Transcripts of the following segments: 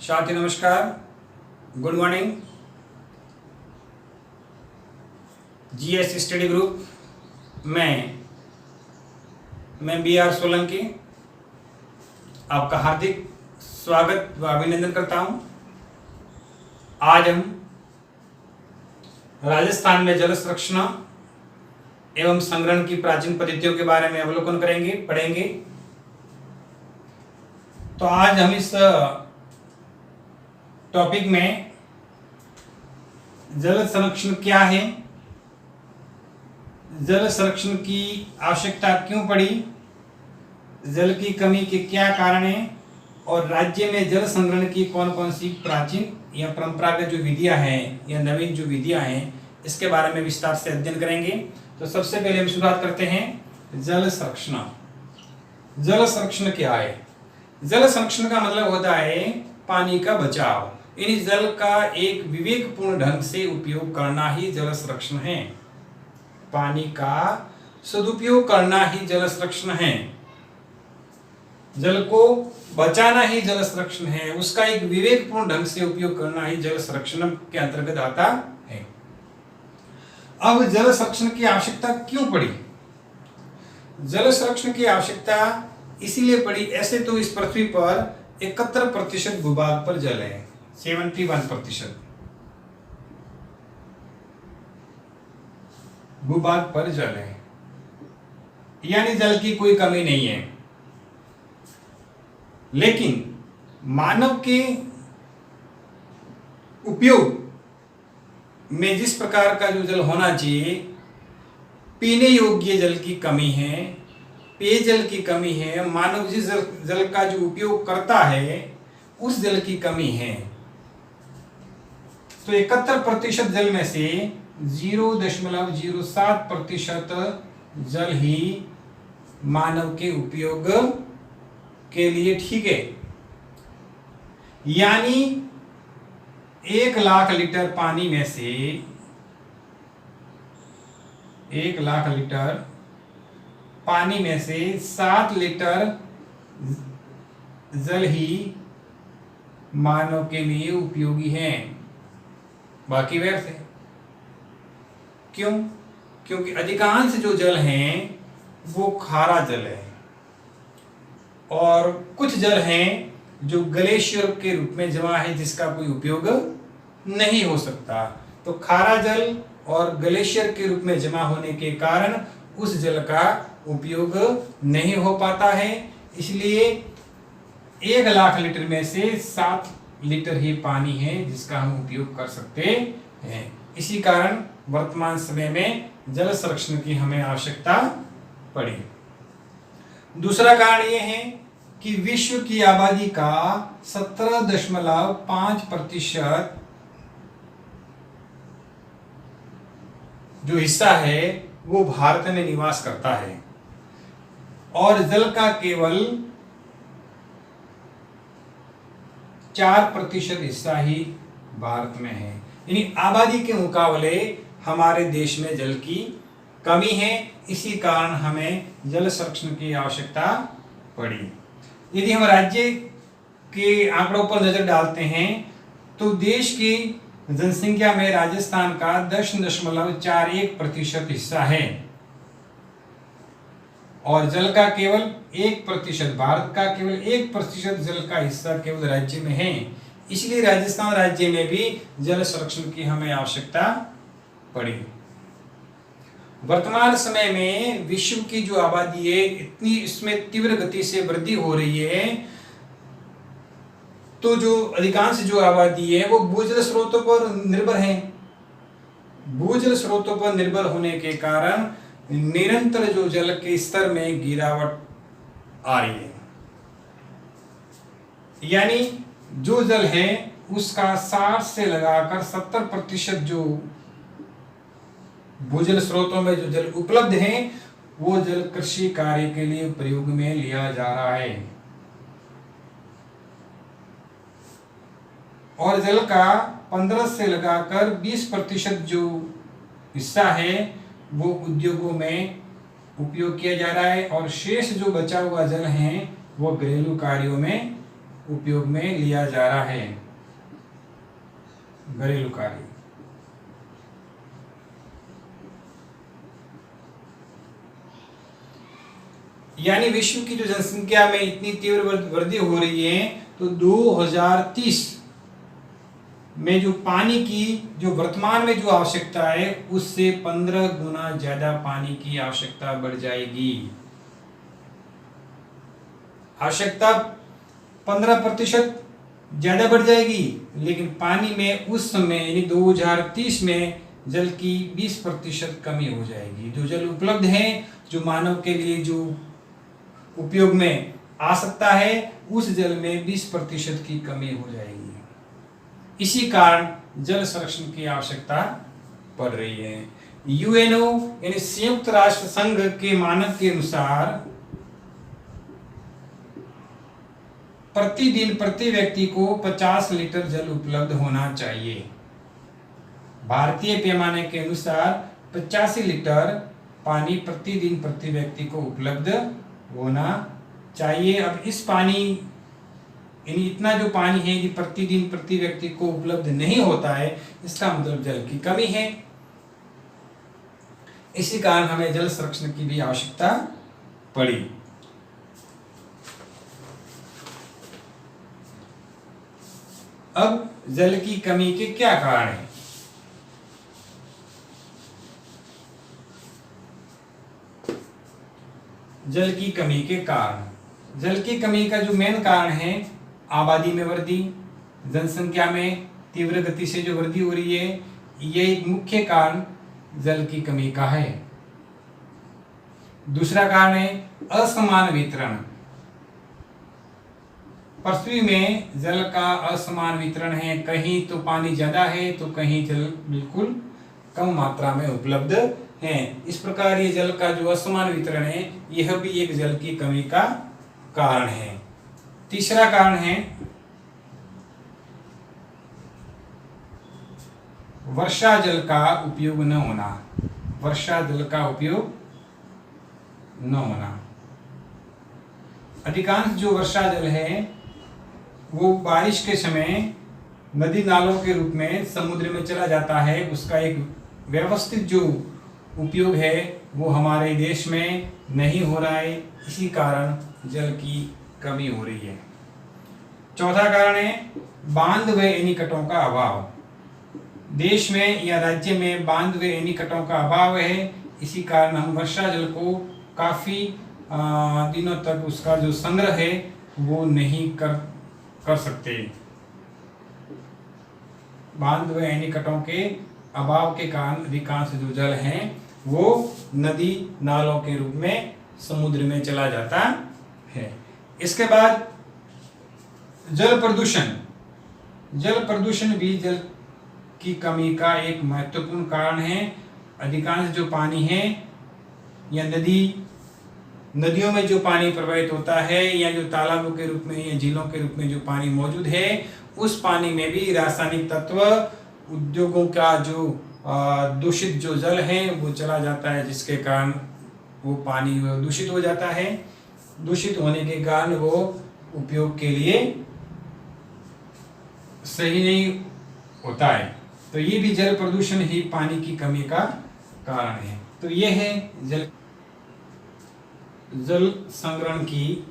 साथी नमस्कार, good morning. GS study group मैं बी आर सोलंकी आपका हार्दिक स्वागत व अभिनंदन करता हूं। आज हम राजस्थान में जल संरक्षण एवं संग्रहण की प्राचीन पद्धतियों के बारे में अवलोकन पढ़ेंगे। तो आज हम इस टॉपिक में जल संरक्षण क्या है, जल संरक्षण की आवश्यकता क्यों पड़ी, जल की कमी के क्या कारण हैं और राज्य में जल संग्रहण की कौन कौन सी प्राचीन या परंपरागत जो विधियां हैं या नवीन जो विधियां हैं, इसके बारे में विस्तार से अध्ययन करेंगे। तो सबसे पहले हम शुरुआत करते हैं जल संरक्षण। जल संरक्षण क्या है? जल संरक्षण का मतलब होता है पानी का बचाव, यानी जल का एक विवेकपूर्ण ढंग से उपयोग करना ही जल संरक्षण है। पानी का सदुपयोग करना ही जल संरक्षण है। जल को बचाना ही जल संरक्षण है। उसका एक विवेकपूर्ण ढंग से उपयोग करना ही जल संरक्षण के अंतर्गत आता है। अब जल संरक्षण की आवश्यकता क्यों पड़ी? जल संरक्षण की आवश्यकता इसीलिए पड़ी, ऐसे तो इस पृथ्वी पर 71% भूभाग पर जल है, 71% भूभाग पर जल है, यानी जल की कोई कमी नहीं है। लेकिन मानव के उपयोग में जिस प्रकार का जो जल होना चाहिए, पीने योग्य जल की कमी है, पेयजल की कमी है, मानव जिस जल का जो उपयोग करता है उस जल की कमी है। तो 71% जल में से 0.07% जल ही मानव के उपयोग के लिए ठीक है। यानी 1 लाख लीटर पानी में से 1 लाख लीटर पानी में से 7 लीटर जल ही मानव के लिए उपयोगी है, बाकी व्यर्थ है। क्यों? क्योंकि अधिकांश जो जल हैं वो खारा जल है और कुछ जल हैं जो ग्लेशियर के रूप में जमा है, जिसका कोई उपयोग नहीं हो सकता। तो खारा जल और ग्लेशियर के रूप में जमा होने के कारण उस जल का उपयोग नहीं हो पाता है। इसलिए 1 लाख लीटर में से 7 लीटर ही पानी है जिसका हम उपयोग कर सकते हैं। इसी कारण वर्तमान समय में जल संरक्षण की हमें आवश्यकता पड़ी। दूसरा कारण यह है कि विश्व की आबादी का 17.5% जो हिस्सा है वो भारत में निवास करता है और जल का केवल 4% हिस्सा ही भारत में है। यानी आबादी के मुकाबले हमारे देश में जल की कमी है। इसी कारण हमें जल संरक्षण की आवश्यकता पड़ी। यदि हम राज्य के आंकड़ों पर नजर डालते हैं तो देश की जनसंख्या में राजस्थान का 10.41% हिस्सा है और जल का केवल 1%, भारत का केवल 1% जल का हिस्सा केवल राज्य में है। इसलिए राजस्थान राज्य में भी जल संरक्षण की हमें आवश्यकता पड़ी। वर्तमान समय में विश्व की जो आबादी है इतनी इसमें तीव्र गति से वृद्धि हो रही है, तो जो अधिकांश जो आबादी है वो भूजल स्रोतों पर निर्भर है। भूजल स्रोतों पर निर्भर होने के कारण निरंतर जो जल के स्तर में गिरावट आ रही है। यानी जो जल है उसका 60 से लगाकर 70% जो भूजल स्रोतों में जो जल उपलब्ध है वो जल कृषि कार्य के लिए प्रयोग में लिया जा रहा है और जल का 15 से लगाकर 20% जो हिस्सा है वो उद्योगों में उपयोग किया जा रहा है और शेष जो बचा हुआ जल है वो घरेलू कार्यों में उपयोग में लिया जा रहा है, घरेलू कार्य। यानी विश्व की जो जनसंख्या में इतनी तीव्र वृद्धि हो रही है, तो 2030 में जो पानी की जो वर्तमान में जो आवश्यकता है उससे 15 गुना ज्यादा पानी की आवश्यकता बढ़ जाएगी। आवश्यकता 15% ज्यादा बढ़ जाएगी, लेकिन पानी में उस समय यानी 2030 में जल की 20% कमी हो जाएगी। जो जल उपलब्ध है, जो मानव के लिए जो उपयोग में आ सकता है, उस जल में 20% की कमी हो जाएगी। इसी कारण जल संरक्षण की आवश्यकता पड़ रही है। यूएनओ यानी संयुक्त राष्ट्र संघ के मानक के अनुसार प्रतिदिन प्रति व्यक्ति को 50 लीटर जल उपलब्ध होना चाहिए। भारतीय पैमाने के अनुसार 85 लीटर पानी प्रतिदिन प्रति व्यक्ति को उपलब्ध होना चाहिए। अब इस पानी यानी इतना जो पानी है यदि प्रतिदिन प्रति व्यक्ति को उपलब्ध नहीं होता है, इसका मतलब जल की कमी है। इसी कारण हमें जल संरक्षण की भी आवश्यकता पड़ी। अब जल की कमी के क्या कारण हैं? जल की कमी के कारण, जल की कमी का जो मेन कारण है, आबादी में वृद्धि, जनसंख्या में तीव्र गति से जो वृद्धि हो रही है, ये एक मुख्य कारण जल की कमी का है। दूसरा कारण है असमान वितरण। पृथ्वी में जल का असमान वितरण है, कहीं तो पानी ज्यादा है तो कहीं जल बिल्कुल कम मात्रा में उपलब्ध है। इस प्रकार ये जल का जो असमान वितरण है, यह भी एक जल की कमी का कारण है। तीसरा कारण है वर्षा जल का उपयोग न होना। वर्षा जल का उपयोग न होना। अधिकांश जो वर्षा जल है वो बारिश के समय नदी नालों के रूप में समुद्र में चला जाता है। उसका एक व्यवस्थित जो उपयोग है वो हमारे देश में नहीं हो रहा है, इसी कारण जल की कमी हो रही है। चौथा कारण है बांध व एनीकटों का अभाव। देश में या राज्य में बांध व एनीकटों का अभाव है, इसी कारण हम वर्षा जल को काफी दिनों तक उसका जो संग्रह है वो नहीं कर सकते। बांध व एनीकटों के अभाव के कारण अधिकांश जो जल है वो नदी नालों के रूप में समुद्र में चला जाता है। इसके बाद जल प्रदूषण। जल प्रदूषण भी जल की कमी का एक महत्वपूर्ण कारण है। अधिकांश जो पानी है या नदियों में जो पानी प्रवाहित होता है या जो तालाबों के रूप में या झीलों के रूप में जो पानी मौजूद है, उस पानी में भी रासायनिक तत्व, उद्योगों का जो दूषित जो जल है वो चला जाता है, जिसके कारण वो पानी दूषित हो जाता है। दूषित होने के कारण वो उपयोग के लिए सही नहीं होता है। तो ये भी जल प्रदूषण ही पानी की कमी का कारण है। तो ये है जल संग्रहण की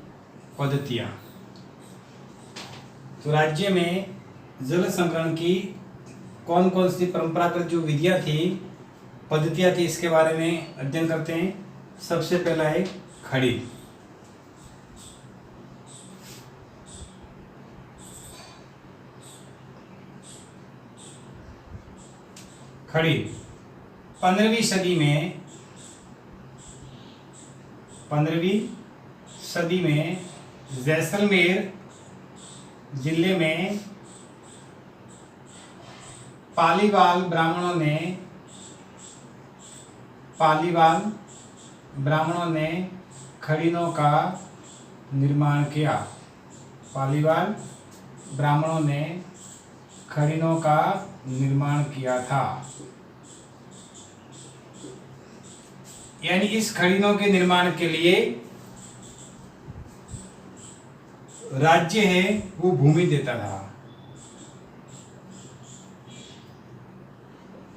पद्धतियां। तो राज्य में जल संग्रहण की कौन कौन सी परंपरागत जो विधियां थी, पद्धतियां थी, इसके बारे में अध्ययन करते हैं। सबसे पहला है खड़ी। खड़ी 15वीं सदी में जैसलमेर जिले में पालीवाल ब्राह्मणों ने खड़ीनों का निर्माण किया। पालीवाल ब्राह्मणों ने खड़ीनों का निर्माण किया था। यानी इस खड़ीनों के निर्माण के लिए राज्य है वो भूमि देता था।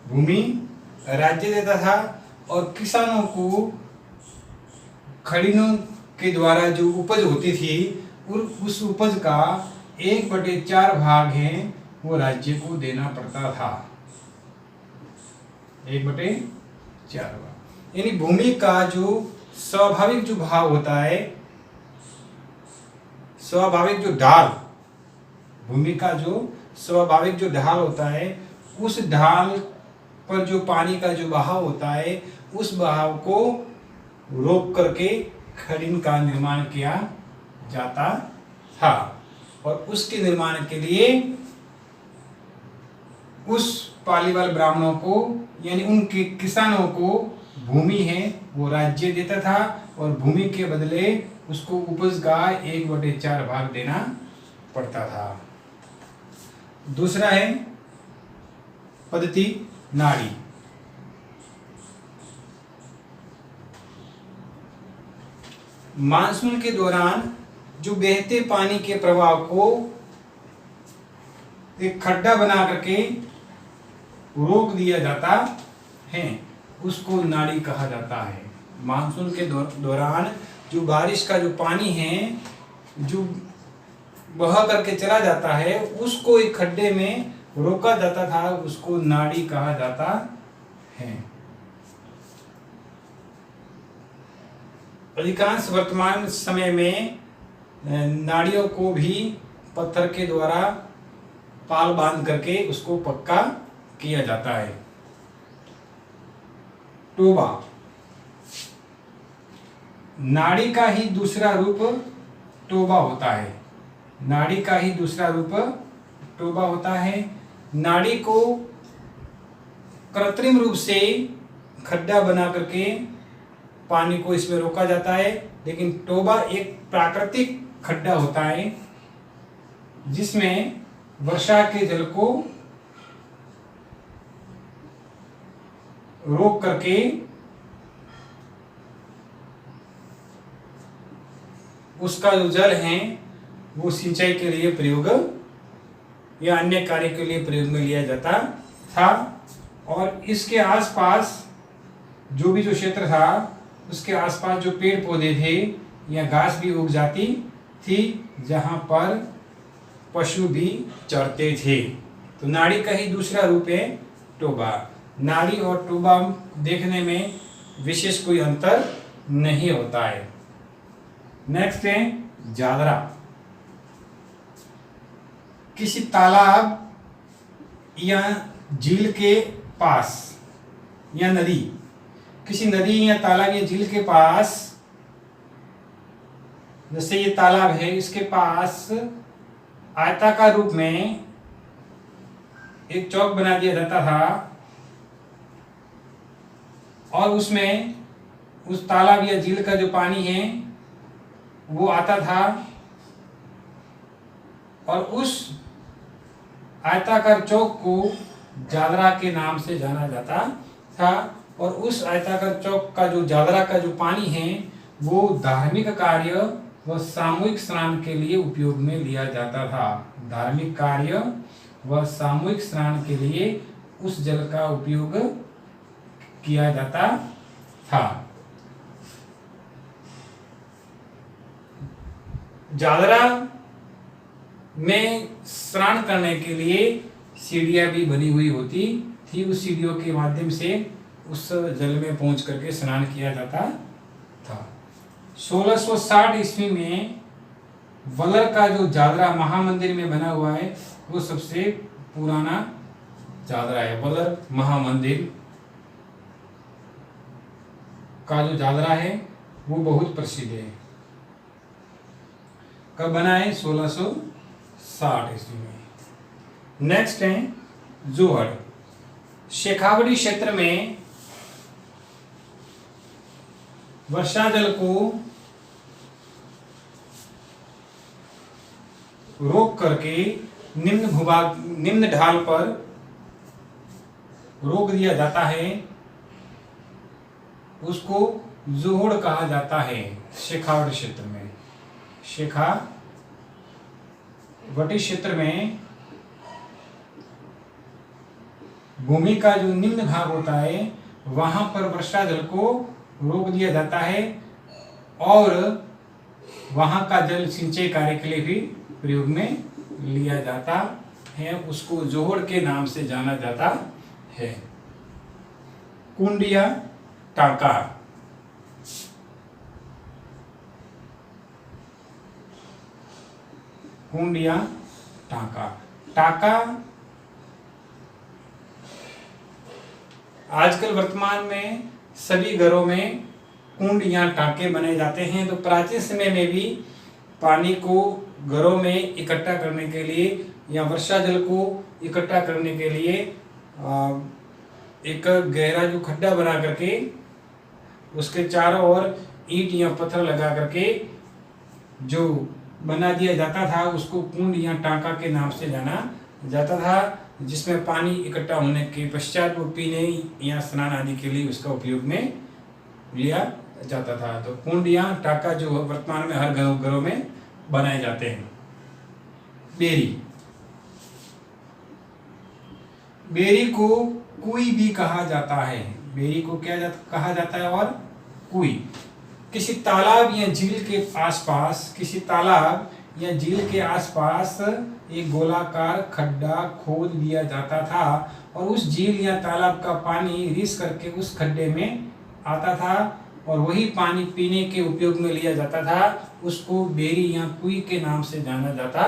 भूमि राज्य देता था और किसानों को खड़ीनों के द्वारा जो उपज होती थी उस उपज का 1/4 भाग है वो राज्य को देना पड़ता था। 1/4 भाग, यानी भूमि का जो स्वाभाविक जो भाव होता है, स्वाभाविक जो ढाल, भूमि का जो स्वाभाविक जो ढाल होता है, उस ढाल पर जो पानी का जो बहाव होता है, उस बहाव को रोक करके खड़ीन का निर्माण किया जाता था। और उसके निर्माण के लिए उस पालीवाल ब्राह्मणों को, यानी उनके किसानों को भूमि है वो राज्य देता था और भूमि के बदले उसको उपज का 1/4 भाग देना पड़ता था। दूसरा है पद्धति नाड़ी। मानसून के दौरान जो बहते पानी के प्रवाह को एक खड्डा बना करके रोक दिया जाता है, उसको नाड़ी कहा जाता है। मानसून के दौरान जो बारिश का जो पानी है जो बह करके चला जाता है, उसको एक खड्डे में रोका जाता था, उसको नाड़ी कहा जाता है। अधिकांश वर्तमान समय में नाड़ियों को भी पत्थर के द्वारा पाल बांध करके उसको पक्का किया जाता है। टोबा नाड़ी का ही दूसरा रूप टोबा होता है। नाड़ी का ही दूसरा रूप टोबा होता है। नाड़ी को कृत्रिम रूप से खड्डा बना करके पानी को इसमें रोका जाता है, लेकिन टोबा एक प्राकृतिक खड्डा होता है जिसमें वर्षा के जल को रोक करके उसका जो जल है वो सिंचाई के लिए प्रयोग या अन्य कार्य के लिए प्रयोग में लिया जाता था। और इसके आसपास जो भी जो क्षेत्र था उसके आसपास जो पेड़ पौधे थे या घास भी उग जाती थी जहां पर पशु भी चरते थे। तो नाड़ी का ही दूसरा रूप है टोबा। नाड़ी और टोबा देखने में विशेष कोई अंतर नहीं होता है। नेक्स्ट है जादरा। किसी तालाब या झील के पास या नदी, किसी नदी या तालाब या झील के पास, जैसे ये तालाब है, इसके पास आयताकार रूप में एक चौक बना दिया जाता था और उसमें उस तालाब या झील का जो पानी है वो आता था और उस आयताकार चौक को जादरा के नाम से जाना जाता था। और उस आयताकार चौक का जो जादरा का जो पानी है वो धार्मिक कार्य व सामूहिक स्नान के लिए उपयोग में लिया जाता था। धार्मिक कार्य व सामूहिक स्नान के लिए उस जल का उपयोग किया जाता था। जादरा में स्नान करने के लिए सीढ़ियां भी बनी हुई होती थी। उस सीढ़ियों के माध्यम से उस जल में पहुंच करके स्नान किया जाता था। 1660 ईस्वी में वलर का जो जादरा महामंदिर में बना हुआ है वो सबसे पुराना जादरा है। वलर महामंदिर का जो जादरा है वो बहुत प्रसिद्ध है। कब बना है? 1660 ईस्वी में। नेक्स्ट है जोहड़। शेखावटी क्षेत्र में वर्षा जल को रोक करके निम्न ढाल पर रोक दिया जाता है, उसको जोहड़ कहा जाता है। शेखावटी क्षेत्र में शेखावटी वटी क्षेत्र में भूमि का जो निम्न भाग होता है वहां पर वर्षा जल को रोक दिया जाता है और वहां का जल सिंचाई कार्य के लिए भी प्रयोग में लिया जाता है। उसको जोहड़ के नाम से जाना जाता है। कुंड या टाका। कुंड या टाका। टाका आजकल वर्तमान में सभी घरों में कुंड या टाके बनाए जाते हैं। तो प्राचीन समय में भी पानी को घरों में इकट्ठा करने के लिए या वर्षा जल को इकट्ठा करने के लिए एक गहरा जो खड्डा बना करके उसके चारों ओर ईंट या पत्थर लगा करके जो बना दिया जाता था उसको कुंड या टाका के नाम से जाना जाता था, जिसमें पानी इकट्ठा होने के पश्चात वो पीने या स्नान आदि के लिए उसका उपयोग में लिया जाता था। तो कुंड या टाका जो वर्तमान में हर घरों में बनाए जाते हैं। बेरी। बेरी को कुई भी कहा जाता है। बेरी को क्या कहा जाता है? और कुई। किसी तालाब या झील के आसपास, किसी तालाब या झील के आसपास एक गोलाकार खड्डा खोद दिया जाता था और उस झील या तालाब का पानी रिस करके उस खड्डे में आता था और वही पानी पीने के उपयोग में लिया जाता था। उसको बेरी या कुई के नाम से जाना जाता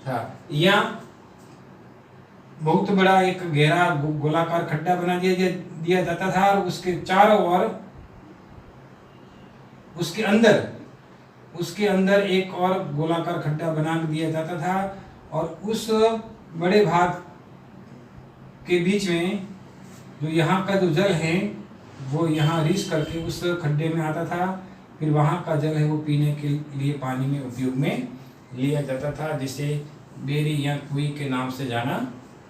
था। या बहुत बड़ा एक गहरा गोलाकार खड्डा बना दिया जाता था और उसके चारों ओर उसके अंदर एक और गोलाकार खड्डा बना दिया जाता था और उस बड़े भाग के बीच में जो यहाँ का जो जल है वो यहाँ रिस करके उस खड्डे में आता था। फिर वहाँ का जल है वो पीने के लिए पानी में उपयोग में लिया जाता था, जिसे बेरी या कुई के नाम से जाना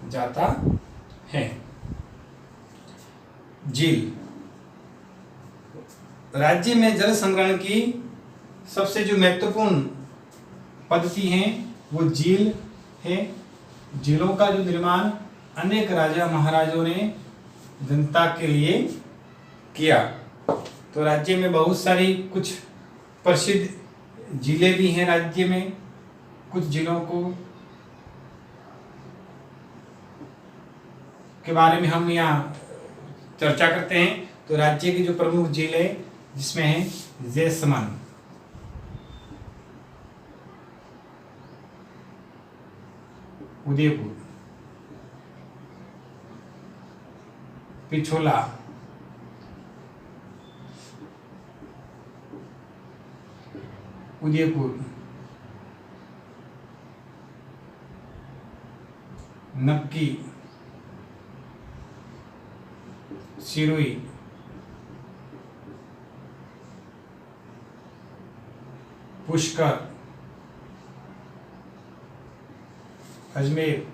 जाता है। झील। राज्य में जल संग्रहण की सबसे जो महत्वपूर्ण पद्धति है वो झील है। झीलों का जो निर्माण अनेक राजा महाराजों ने जनता के लिए किया। तो राज्य में बहुत सारी कुछ प्रसिद्ध झीलें भी हैं राज्य में। कुछ झीलों को के बारे में हम यहाँ चर्चा करते हैं। तो राज्य की जो प्रमुख झीलें जिसमें है जैसमंद, उदयपुर, पिछोला, उदयपुर, नक्की, सिरोही, पुष्कर, अजमेर,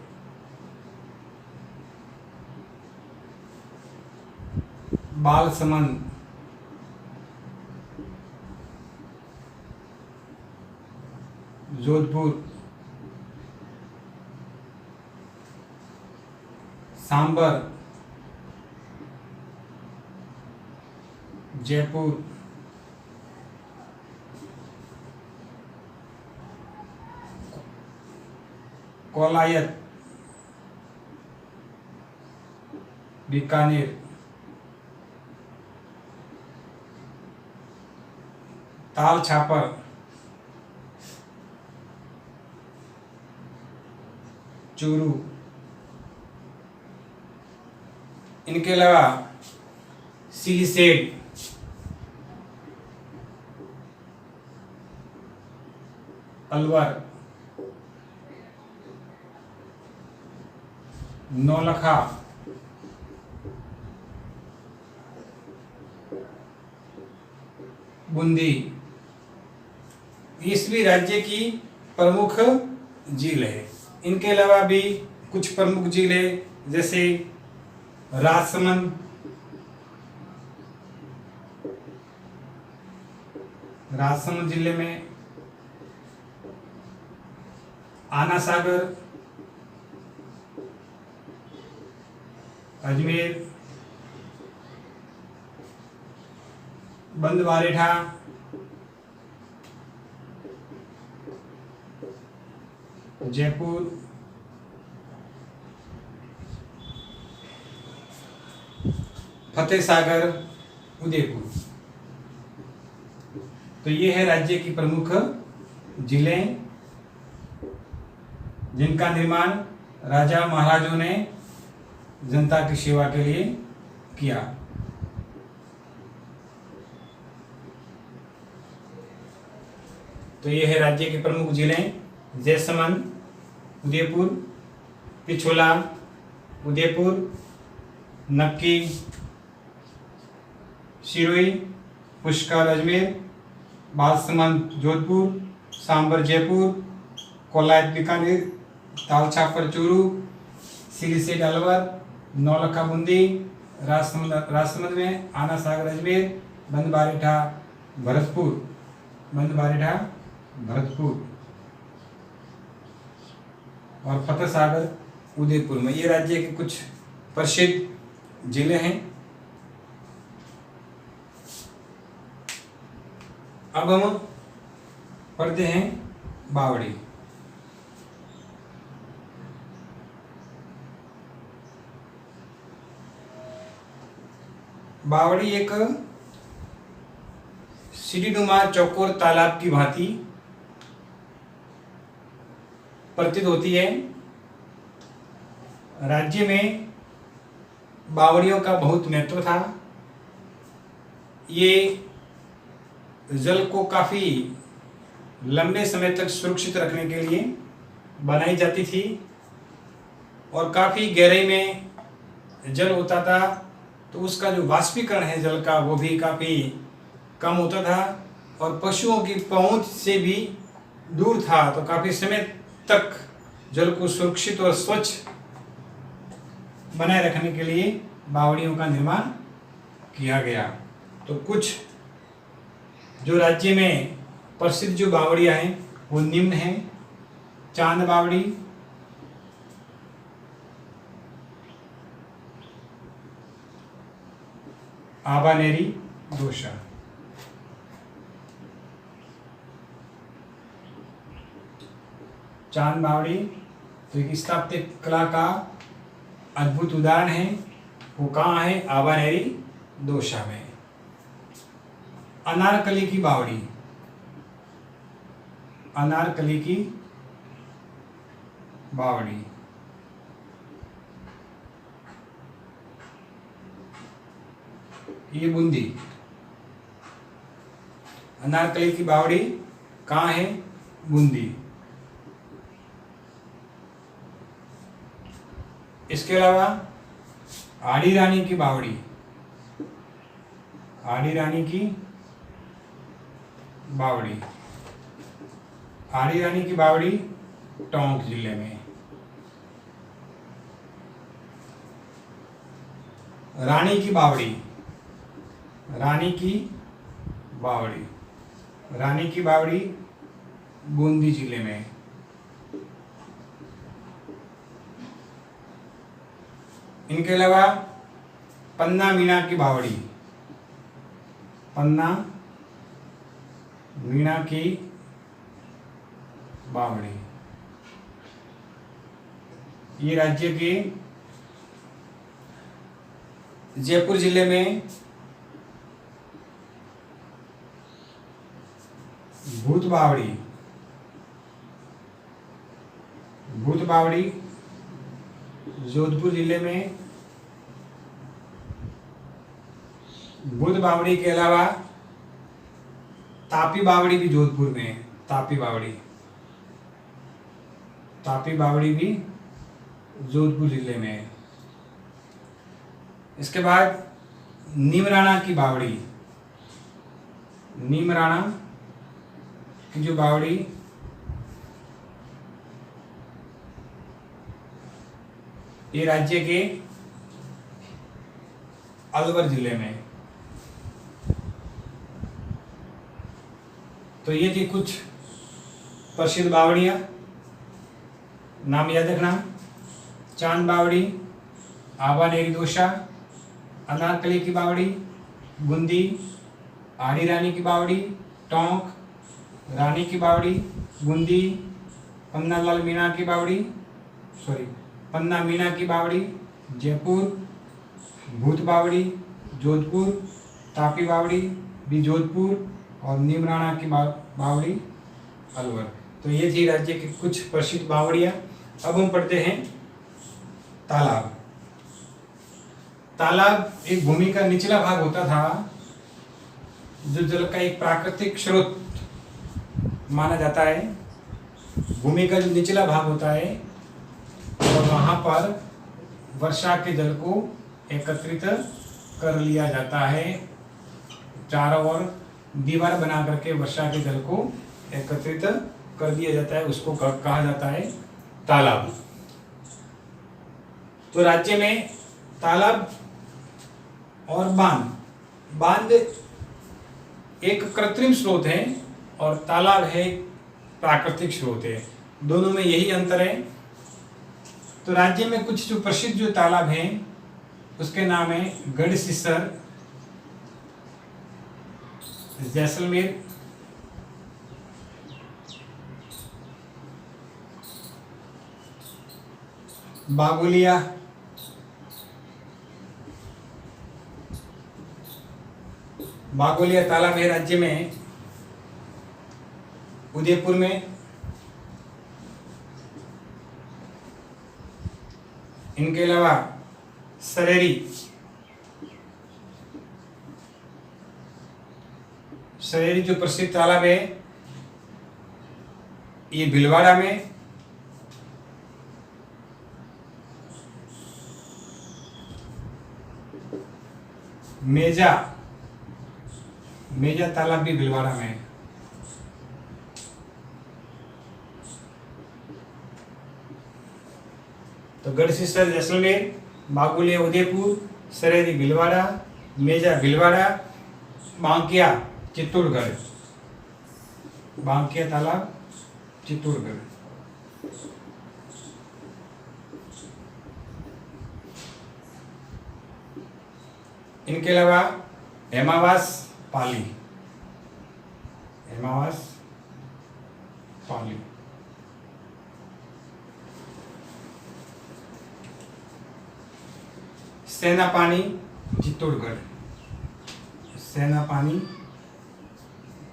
बालसमंद, जोधपुर, सांबर, जयपुर, कोलायत, बीकानेर, ताल छापर, चूरू। इनके अलावा सिलीसेट, अलवर, नौलखा, बूंदी। इस भी राज्य की प्रमुख झील है। इनके अलावा भी कुछ प्रमुख झील है जैसे राजसमंद, राजसमंद जिले में आना सागर, अजमेर, बंदवारेठा, जयपुर, फतेह सागर, उदयपुर। तो ये है राज्य की प्रमुख जिले जिनका निर्माण राजा महाराजों ने जनता की सेवा के लिए किया। तो ये है राज्य के प्रमुख जिले जैसलमेर, उदयपुर, पिछोला, उदयपुर, नक्की, सिरोही, पुष्कर अजमेर, बालसमंद जोधपुर, सांबर जयपुर, कोलायत बीकानेर, तालछापर चूरू, सिलीसेट अलवर, नौलखा बूंदी, राजसमंद में आना सागर अजमेर, बंदवारेठा भरतपुर, और फतेह सागर उदयपुर में। ये राज्य के कुछ प्रसिद्ध जिले हैं। अब हम पढ़ते हैं बावड़ी। बावड़ी एक सीढ़ीनुमा चौकोर तालाब की भांति प्रतीत होती है। राज्य में बावड़ियों का बहुत महत्व था। ये जल को काफ़ी लंबे समय तक सुरक्षित रखने के लिए बनाई जाती थी और काफ़ी गहराई में जल होता था, तो उसका जो वाष्पीकरण है जल का वो भी काफ़ी कम होता था और पशुओं की पहुंच से भी दूर था। तो काफ़ी समय तक जल को सुरक्षित और स्वच्छ बनाए रखने के लिए बावड़ियों का निर्माण किया गया। तो कुछ जो राज्य में प्रसिद्ध जो बावड़ियाँ हैं वो निम्न हैं। चांद बावड़ी, आबानेरी दोषा। चांद बावड़ी तो एक स्थापत्य कला का अद्भुत उदाहरण है। वो कहाँ है? आबानेरी दोषा में। अनारकली की बावड़ी, अनारकली की बावड़ी ये बूंदी। अनारकली की बावड़ी कहाँ है? बूंदी। इसके अलावा आड़ी रानी की बावड़ी, आड़ी रानी की बावड़ी, आड़ी रानी की बावड़ी टोंक जिले में। रानी की बावड़ी, रानी की बावड़ी, रानी की बावड़ी बूंदी जिले में। इनके अलावा पन्ना मीना की बावड़ी, पन्ना मीना की बावड़ी ये राज्य के जयपुर जिले में भूत बावड़ी, भूत बावड़ी जोधपुर जिले में। भूत बावड़ी के अलावा तापी बावड़ी भी जोधपुर में है। तापी बावड़ी, तापी बावड़ी भी जोधपुर जिले में है। इसके बाद नीमराणा की बावड़ी, नीमराणा की जो बावड़ी ये राज्य के अलवर जिले में। तो ये थी कुछ प्रसिद्ध बावड़ियाँ। नाम याद रखना, चांद बावड़ी, आवानेरी दोषा, अनारकली की बावड़ी, बूंदी, आड़ी रानी की बावड़ी, टोंक, रानी की बावड़ी, बूंदी, पन्नालाल मीणा की बावड़ी, पन्ना मीणा की बावड़ी, जयपुर, भूत बावड़ी, जोधपुर, तापी बावड़ी, भी जोधपुर, और नीमराणा की बावड़ी अलवर। तो ये थी राज्य की कुछ प्रसिद्ध बावड़ियाँ। अब हम पढ़ते हैं तालाब। तालाब एक भूमि का निचला भाग होता था जो जल का एक प्राकृतिक स्रोत माना जाता है। भूमि का जो निचला भाग होता है और वहाँ पर वर्षा के जल को एकत्रित कर लिया जाता है, चारों ओर दीवार बना करके वर्षा के जल को एकत्रित कर दिया जाता है, उसको कहा जाता है तालाब। तो राज्य में तालाब और बांध एक कृत्रिम स्रोत है और तालाब है प्राकृतिक स्रोत है, दोनों में यही अंतर है। तो राज्य में कुछ जो प्रसिद्ध जो तालाब हैं उसके नाम है गढ़सीसर, जैसलमेर, बागोलिया, तालाब है राज्य में उदयपुर में। इनके अलावा सरेरी जो प्रसिद्ध तालाब है ये भीलवाड़ा में, मेजा तालाब भी भीलवाड़ा में है। तो गढ़सीसर जैसलमेर, बागुलिया उदयपुर, सरेरी भीलवाड़ा, मेजा भीलवाड़ा, बांकिया चित्तौड़गढ़, बांकिया तालाब चित्तौड़गढ़। इनके अलावा हेमावास पाली, सेनापानी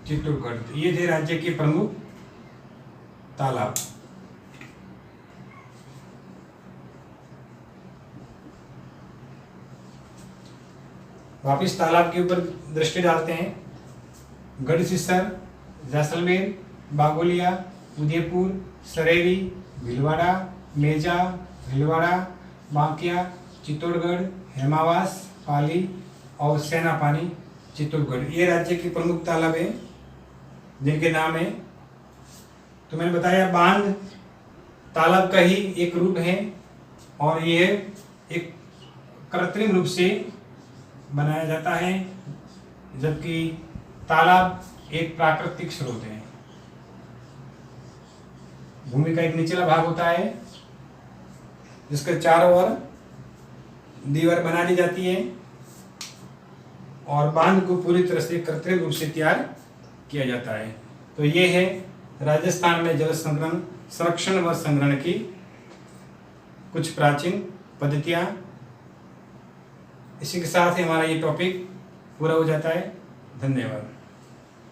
चित्तौड़गढ़, ये थे राज्य के प्रमुख तालाब। वापिस तालाब के ऊपर दृष्टि डालते हैं। गढ़सीसर, जैसलमेर, बागोलिया, उदयपुर, सरेरी, भीलवाड़ा, मेजा, भीलवाड़ा, बांकिया, चित्तौड़गढ़, हेमावास, पाली और सेनापानी चित्तौड़गढ़, ये राज्य के प्रमुख तालाब हैं जिनके नाम है। तो मैंने बताया बांध तालाब का ही एक रूप है और ये एक कृत्रिम रूप से बनाया जाता है, जबकि तालाब एक प्राकृतिक स्रोत है। भूमि का एक निचला भाग होता है जिसके चारों ओर दीवार बना दी जाती है और बांध को पूरी तरह से कृत्रिम रूप से तैयार किया जाता है। तो ये है राजस्थान में जल संरक्षण व संग्रहण की कुछ प्राचीन पद्धतियाँ। इसी के साथ ही हमारा ये टॉपिक पूरा हो जाता है। धन्यवाद।